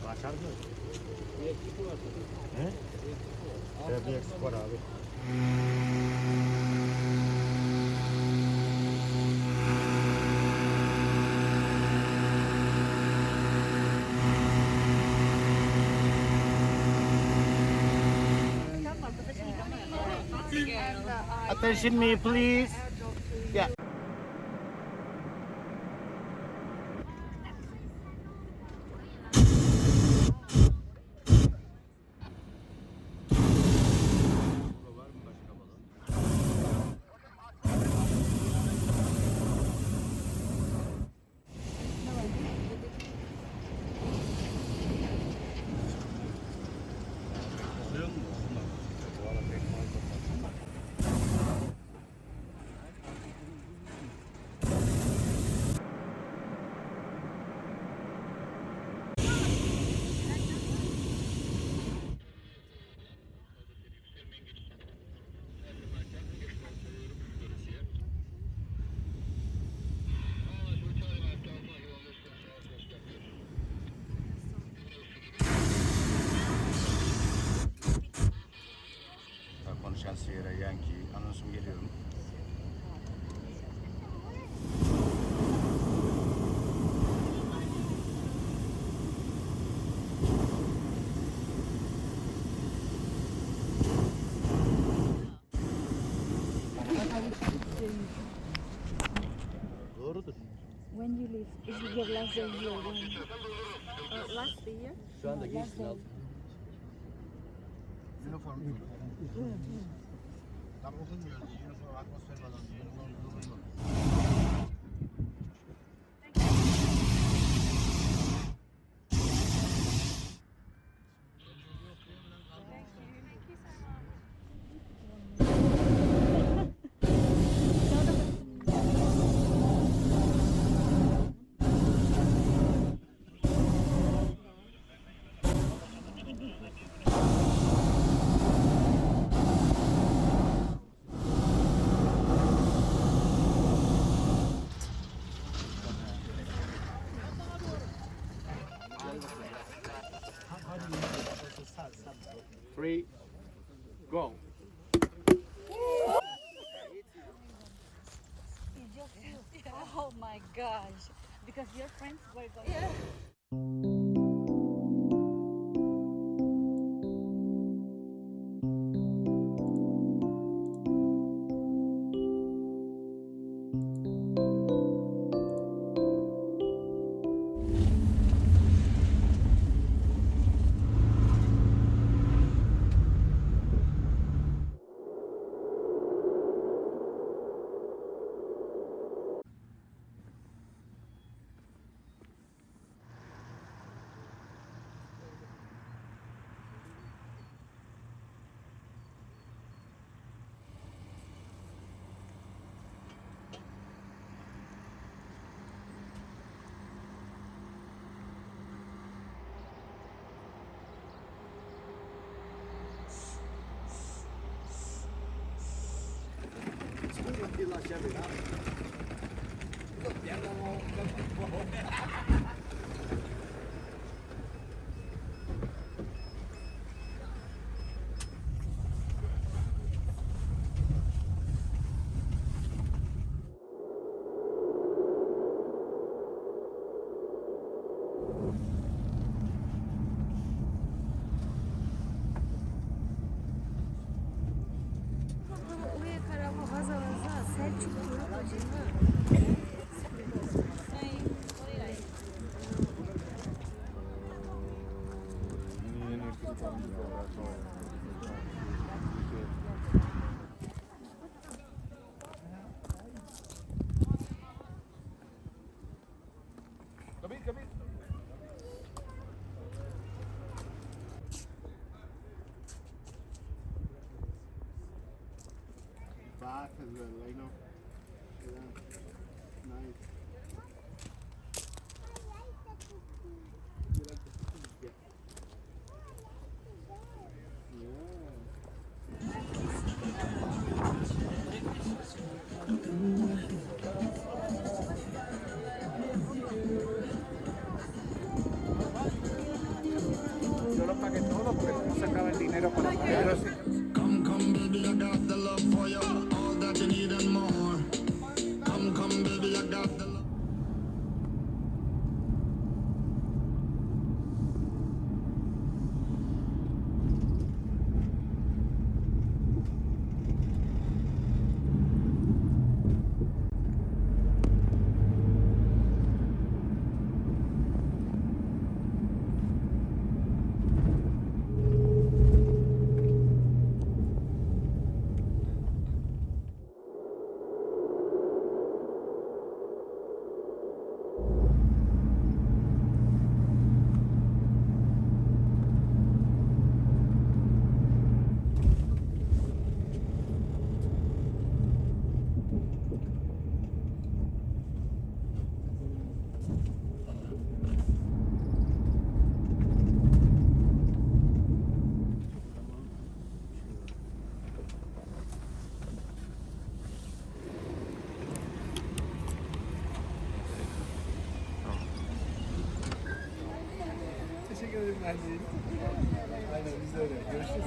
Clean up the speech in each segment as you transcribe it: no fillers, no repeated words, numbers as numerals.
Açar mı? Bir eksik var. He? Bir eksik var abi. Attention me please. Yeah. Konuşan Sierra Yankee anonsum geliyorum. Doğrudur. When you leave, is it your last day here? Last year? Şu anda geçsin al. Uniform. Tam okunmuyor. Uniform atmosfer falan. Uniform okunmuyor. Three, go. Oh my gosh. Because your friends were going. Yeah. dark as well, I know. Yeah. Nice. You like the cookies? Yeah. Yeah. Yo lo pagué todo porque no sacaba el dinero para pagar. Come, come, baby, I got the love for you. All that you need and more. Come, come, baby, I got the love. Teşekkür ederim ben de. Aynen biz de öyle. Görüşürüz.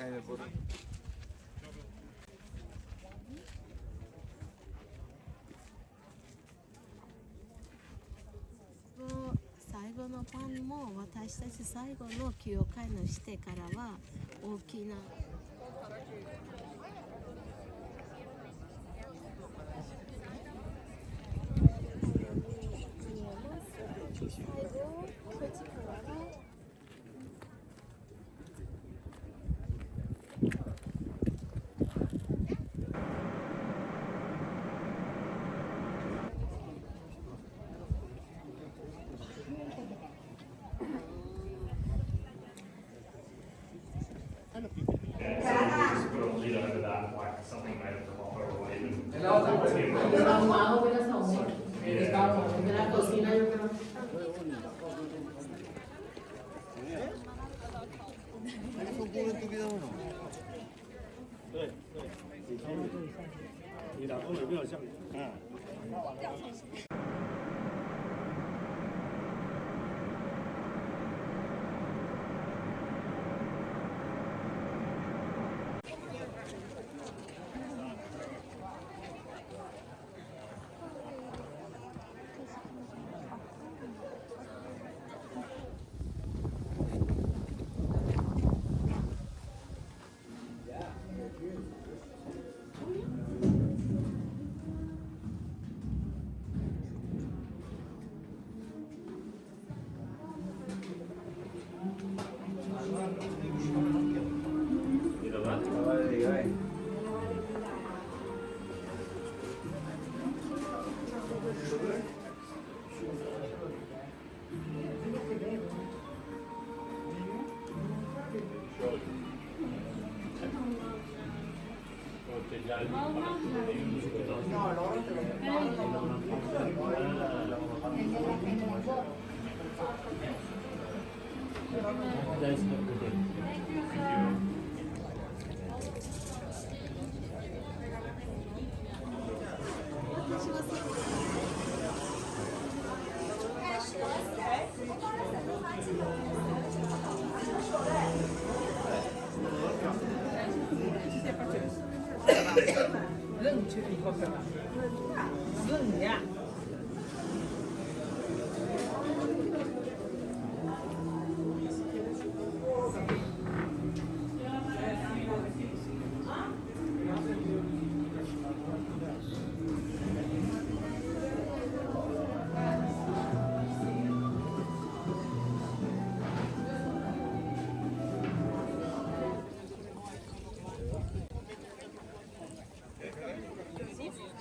Aynen burada. 最後のパンも私たち最後の休会のしてからは大きな cocina yo creo.对对，你老公有没有像？嗯。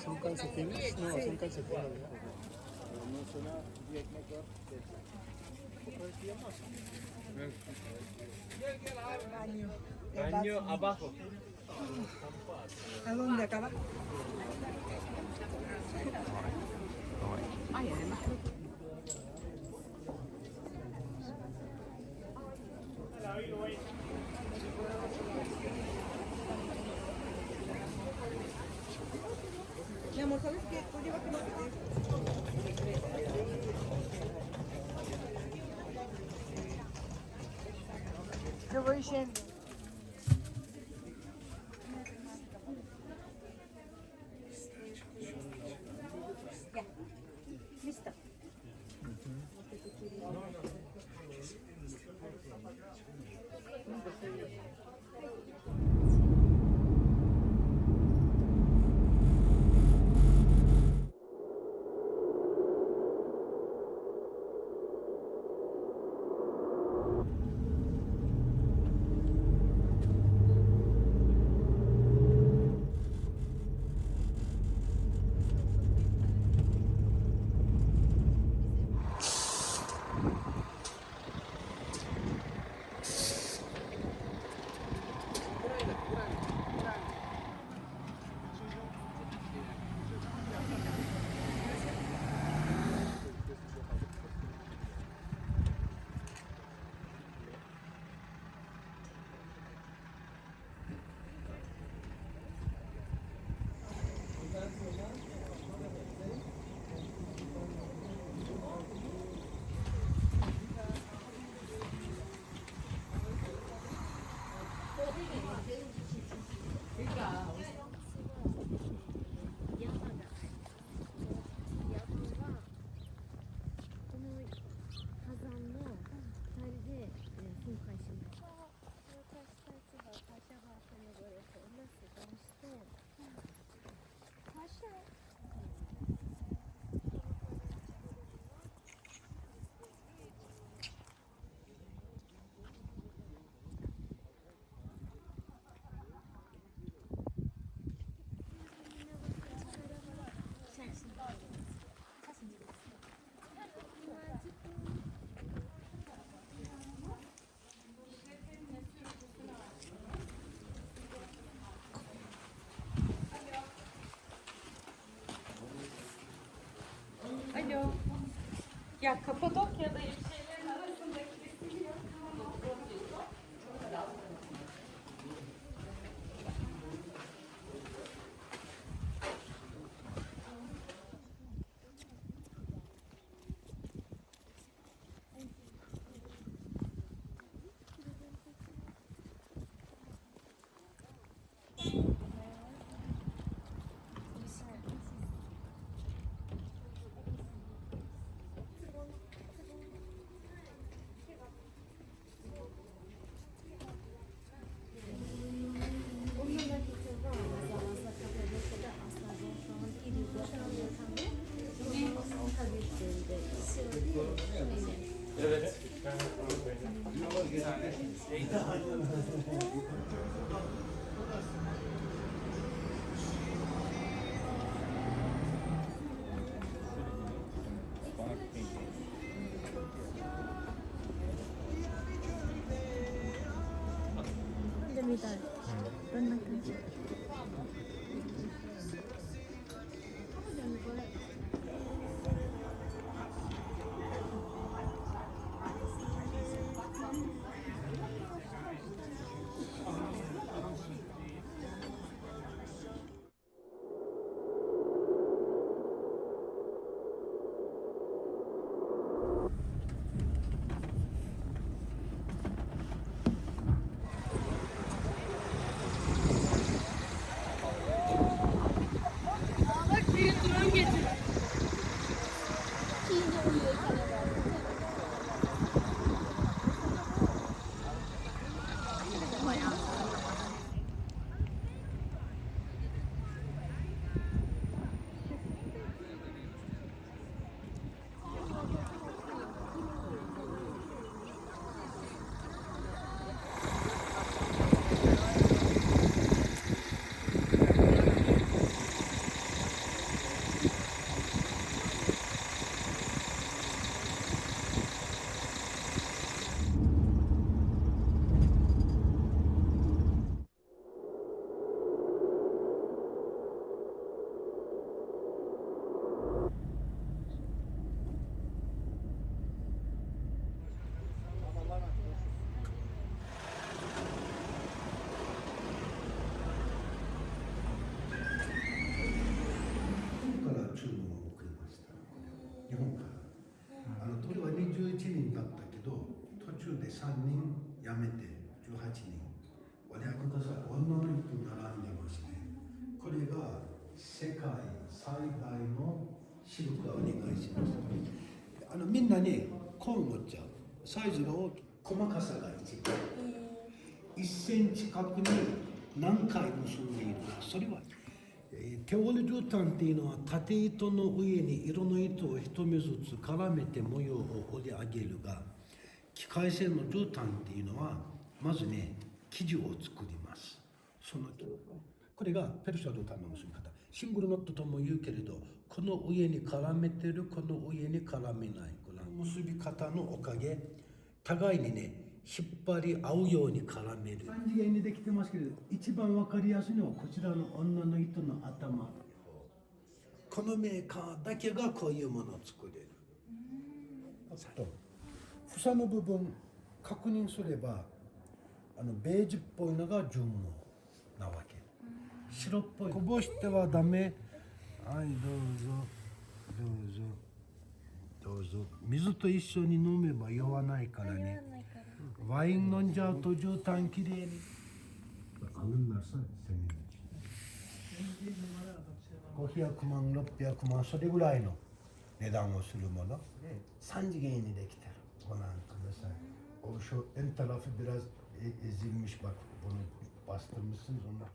Son calcetines, no, son calcetines. Baño abajo. ¿A dónde acaba? Ay, además creo que... Mi amor, ¿sabes qué? Tú llévate lo que te... Yo voy yendo. Ya. Listo. Ya Kapadokya'da ilçelerin arasındaki bir sihir yok.3人辞めて18人お客さん女の人並んでますね。これが世界最大のシルクをお願いします。みんなねこう思っちゃう。サイズが大きい、細かさが一番1センチ角に何回結んでいるか、それは手織り絨毯っていうのは縦糸の上に色の糸を一目ずつ絡めて模様を織り上げるが、機械製の絨毯っていうのはまずね生地を作ります。そのこれがペルシャ絨毯の結び方、シングルノットとも言うけれど、この上に絡めてる、この上に絡めない、この結び方のおかげ、互いにね引っ張り合うように絡める。3次元にできてますけれど、一番わかりやすいのはこちらの女の糸の頭。このメーカーだけがこういうものを作れる。あと房の部分確認すれば、ベージュっぽいのが純毛なわけ。白っぽいこぼしてはダメ。はい、どうぞどうぞどうぞ。水と一緒に飲めば酔わないからね。ワイン飲んじゃうと絨毯きれいに500万600万それぐらいの値段をするもので3次元にできてる。ご覧ください。O şu en tarafı biraz ezilmiş bak, bunu bastırmışsınız onlar.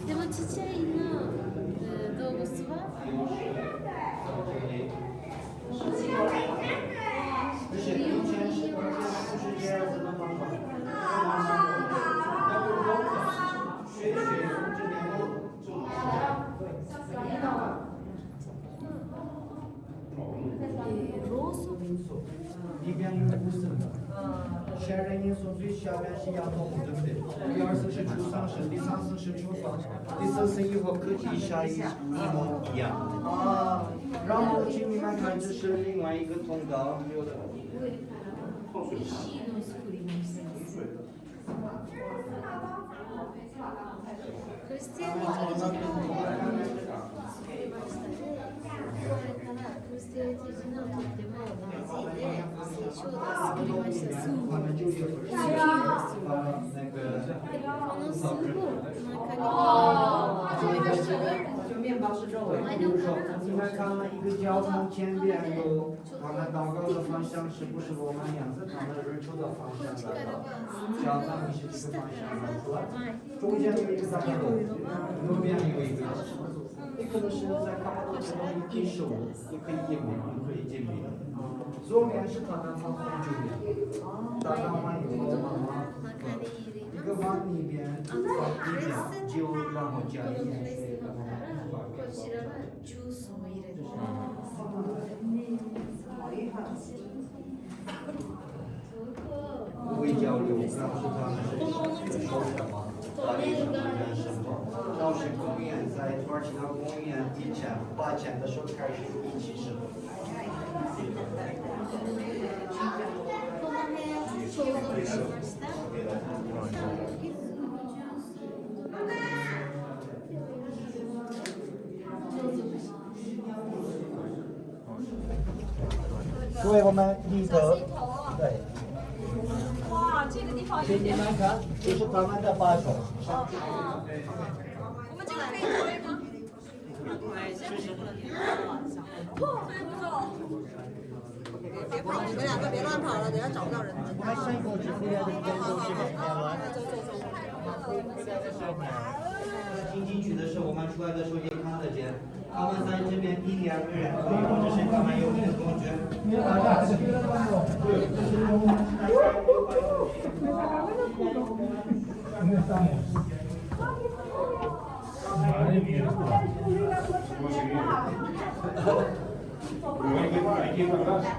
でもちっちゃいの動物は一边因为不是的，先人因素最下边是亚头母，对不对？第二次是出上身，第三次是出发，第四次以后科技下一模一样。啊，然后请你们看，这是另外一个通道，有的。面包是肉为比如说，你们看了一个交通前边有他们祷告的方向是不是罗马样子？他们日出的方向来到，交通是这个方向来出来，中间有一个大楼，右边有一个。你可能是在看到之后你可以手，你可以见面，你可以见面。左边是他们放红酒面，大刚完以后妈妈一个碗里边放一点酒，然后加一点水，然后放。こちらはジュースを入れて微交流，然后他们是说什么？到底是干什么？绕城公园在土耳其的公园以前8前的时候开始一起生活。各位，我们立刻对。哇，这个地方请你们看，这是他们的把手。我们这个可以推吗？别跑，你们两个别乱跑了，等下找不到人。我们山口指挥的跟都是每天玩。进进去的时候，我们出来的时候也看得见。他们在这边1、2个人可以，或者是他们有人工具。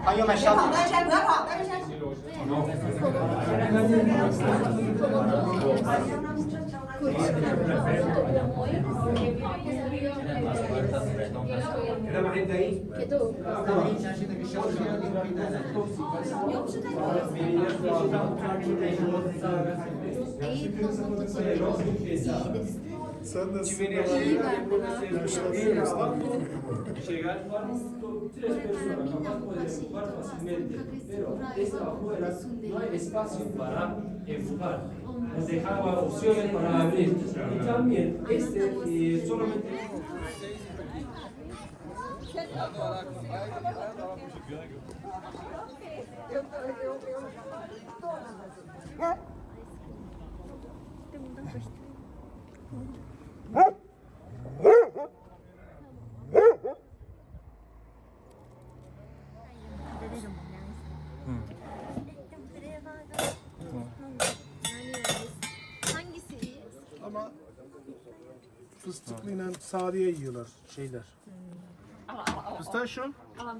朋友们，稍等。单山不要跑，单山。Sen de Llegar tres personas, no más pueden empujar fácilmente, pero esta afuera no hay espacio para empujar. Nos dejaba opciones para abrir. Y también solamente. ama fıstıklıyla sadiye yiyorlar şeyler. Pistachio? Ay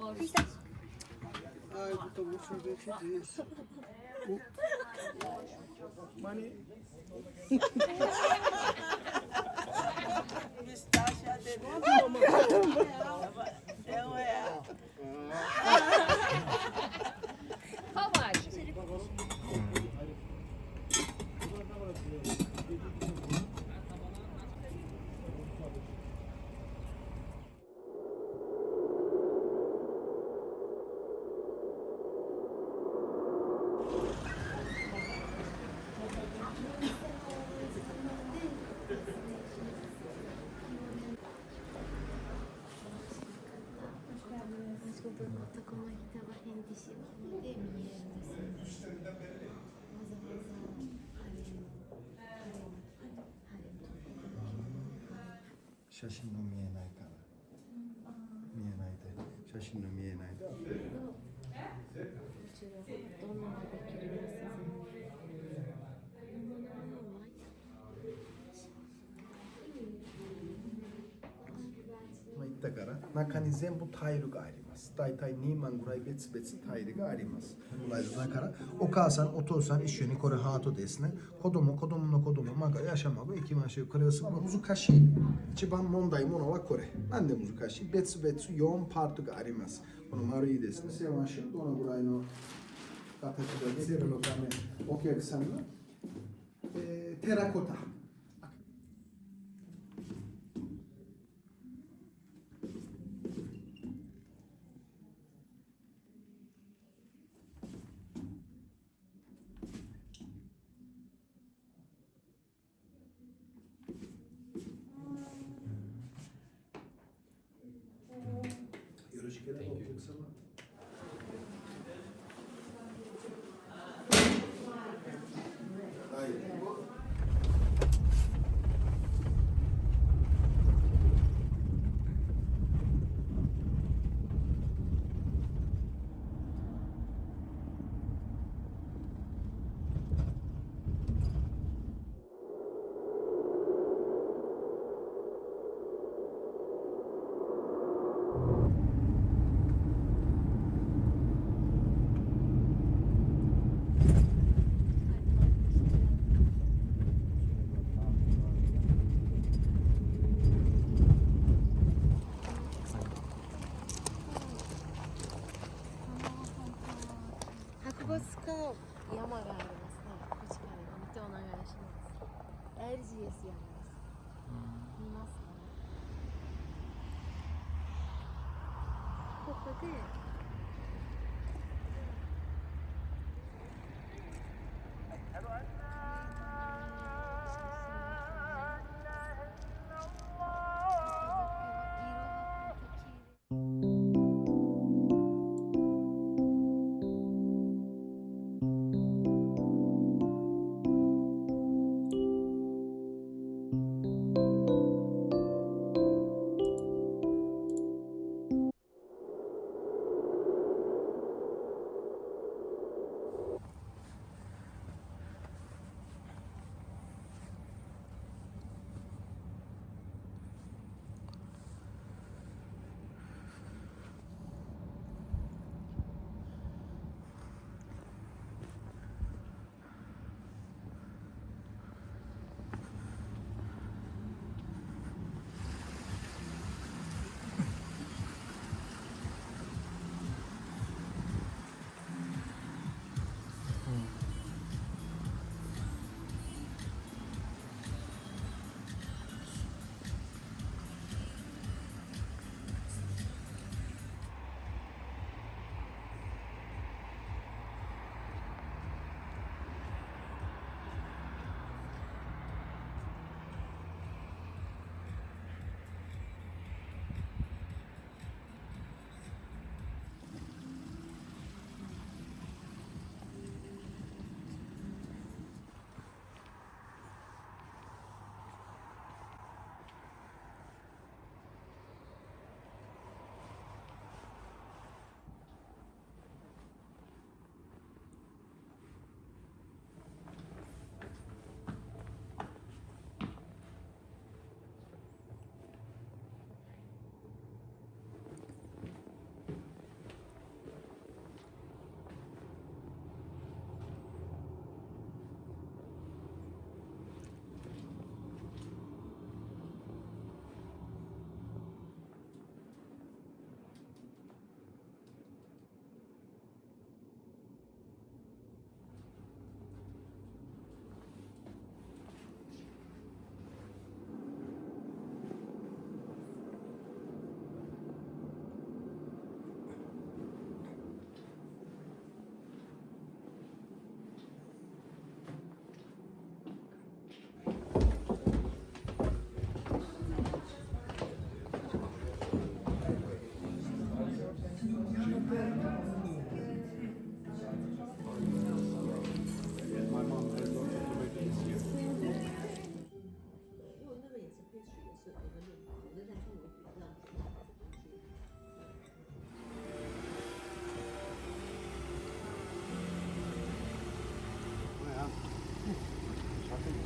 bu da bu şuradaki değil. Bu mani How much? 写真の見えないから見えないで写真の見えないでこちらどんなのできるますまあ言ったから中に全部タイルがあります。大体2万ぐらい別々タイルがあります。だからお母さんお父さん一緒にこれハートですね。子供の子供まあyaşamak行きましょう。これはすごい難しい。一番問題ものはこれ。なんで難しい？別々4パートがあります。この丸いですね。せましょう。どのぐらいの形が出てるのかね。お客さんが、テラコタ。よろしければお客様。はい。博物館山がありますね。こっちから見てお願いします。LGS 山です。見ますか？ここで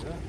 から